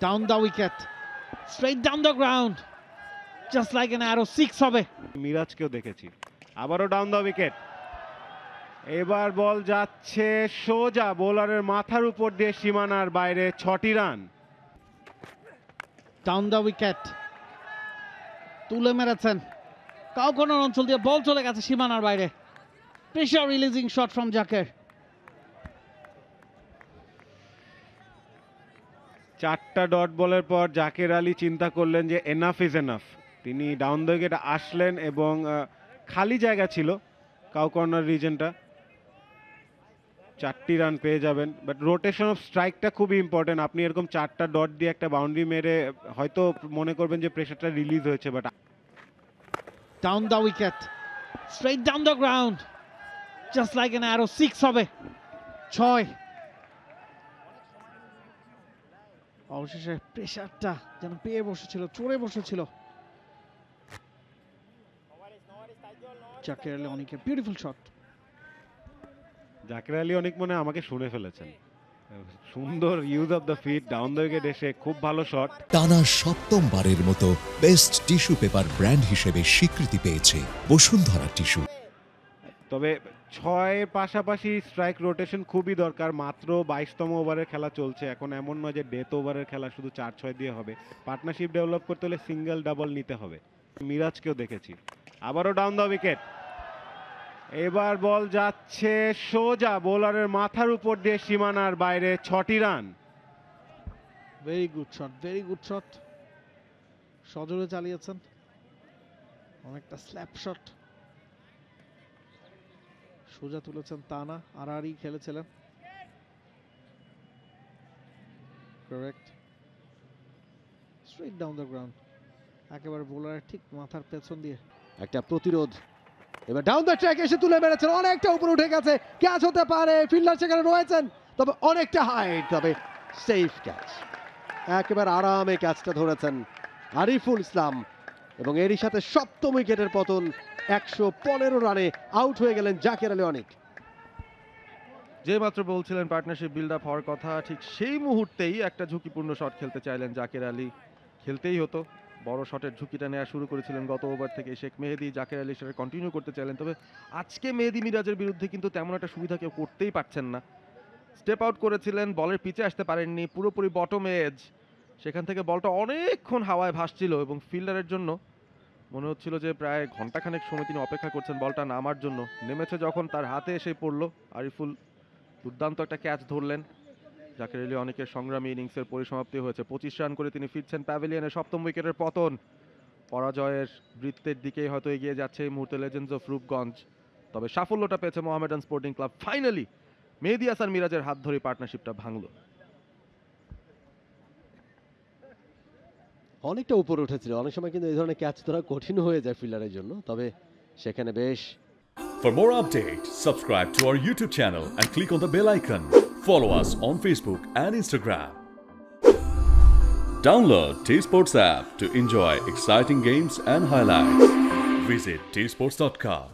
Down the wicket, straight down the ground, just like an arrow, 6 হবে। মিরাজকেও দেখেছি, আবারও down the wicket. এবার বল যাচ্ছে সোজা বোলারের মাথার উপর দিয়ে সীমানার বাইরে, 6টি রান। Down the wicket, তুলে মেরেছেন, কাউকোনার অঞ্চল দিয়ে বল চলে গেছে সীমানার বাইরে। Pressure releasing shot from Jaker. 4টা ডট বলের পর জাকের আলী চিন্তা করলেন যে এনাফ ইজ এনাফ। তিনি ডাউন দ্য উইকেট আসলেন এবং খালি জায়গা ছিল কাউ কর্নার রিজনটা, 4টি রান পেয়ে যাবেন। বাট রোটেশন অফ স্ট্রাইকটা খুবই ইম্পর্টেন্ট। আপনি এরকম 4টা ডট দিয়ে একটা বাউন্ডারি মেরে হয়তো মনে করবেন যে প্রেসারটা রিলিজ হয়েছে, but Down the wicket, straight down the ground, just like an arrow, 6 হবে, 6। অবশেষে প্রেসারটা যেন পেয়ে বসেছিল, চড়ে বসেছিল। জাকের আলী অনেকের বিউটিফুল শট। জাকের আলী অনেক মনে আমাকে শুনে ফেলেছেন। সুন্দর use of the feet, down the wicket এসে খুব ভালো শট। টানা 7মবারের মতো বেস্ট টিস্যু পেপার ব্র্যান্ড হিসেবে স্বীকৃতি পেয়েছে বসুন্ধরা টিস্যু। তবে 6-এর পাশাপাশি স্ট্রাইক রোটেশন খুবই দরকার। মাত্র 22তম ওভারের খেলা চলছে, এখন এমন নয় যে ডেথ ওভারের খেলা শুধু 4-6 দিয়ে হবে। পার্টনারশিপ ডেভেলপ করতে হলে সিঙ্গেল ডাবল নিতে হবে। মিরাজকেও দেখেছি, আবারও ডাউন দ্য উইকেট। এবার বল যাচ্ছে সোজা বোলারের মাথার উপর দিয়ে সীমানার বাইরে, 6টি run. Very good shot, very good shot. সজোরে চালিয়েছেন, অনেকটা স্ল্যাপ শট। সোজা তুলেছেন তা না, আড়াআড়ি খেলেছিলেন। Correct, straight down the ground, একেবারে বোলারের ঠিক মাথার পেছন দিয়ে একটা প্রতিরোধ। এবার ডাউন দ্য ট্র্যাক এসে তুলে মেরেছেন, অনেকটা উপরে উঠে গেছে, ক্যাচ হতে পারে, ফিল্ডার সেখানে রয়েছেন, তবে অনেকটা হাইট, তবে সেফ ক্যাচ। একেবারে আরামে ক্যাচটা ধরেছেন আরিফুল ইসলাম এবং এরই সাথে 7ম উইকেটের পতন। 115 রানে আউট হয়ে গেলেন জাকের আলী অনেক। যে মাত্র বলছিলেন পার্টনারশিপ বিল্ড আপ হওয়ার কথা, ঠিক সেই মুহূর্তেই একটা ঝুঁকিপূর্ণ শট খেলতে চাইলেন জাকের আলী। খেলতেই হতো, বড় শটের ঝুঁকিটা নেওয়া শুরু করেছিলেন গত ওভার থেকে শেখ মেহেদী। জাকের আলী সেটা কন্টিনিউ করতে চাইলেন, তবে আজকে মেহেদী মিরাজের বিরুদ্ধে কিন্তু তেমন একটা সুবিধা কেউ করতেই পারছেন না। স্টেপ আউট করেছিলেন, বলের পিছে আসতে পারেননি, পুরোপুরি বটম এজ। সেখান থেকে বলটা অনেকক্ষণ হাওয়ায় ভাসছিল এবং ফিল্ডারের জন্য মনে হচ্ছিল যে প্রায় ঘন্টাখানেক সময় তিনি অপেক্ষা করছেন বলটা নামার জন্য। নেমেছে যখন তার হাতে এসে পড়লো, আরিফুল দুর্দান্ত একটা ক্যাচ ধরলেন। জাকের আলী অনেকের সংগ্রামী ইনিংসের পরিসমাপ্তি হয়েছে। 25 রান করে তিনি ফিরছেন প্যাভিলিয়নে। 7ম উইকেটের পতন, পরাজয়ের বৃত্তের দিকেই হয়তো এগিয়ে যাচ্ছে এই মুহূর্তে লেজেন্ডস অফ রূপগঞ্জ। তবে সাফল্যটা পেয়েছে মোহামেডান স্পোর্টিং ক্লাব। ফাইনালি মেহেদী হাসান মিরাজের হাত ধরে পার্টনারশিপটা ভাঙলো। অনেকটা উপরে উঠেছিল, অনেক সময় কিন্তু এই ধরনের ক্যাচ ধরা কঠিন হয়ে যায় ফিল্ডারের জন্য, তবে সেখানে বেশ। For more updates, subscribe to our YouTube channel and click on the bell icon. Follow us on Facebook and Instagram. Download T-Sports app to enjoy exciting games and highlights. Visit tsports.com.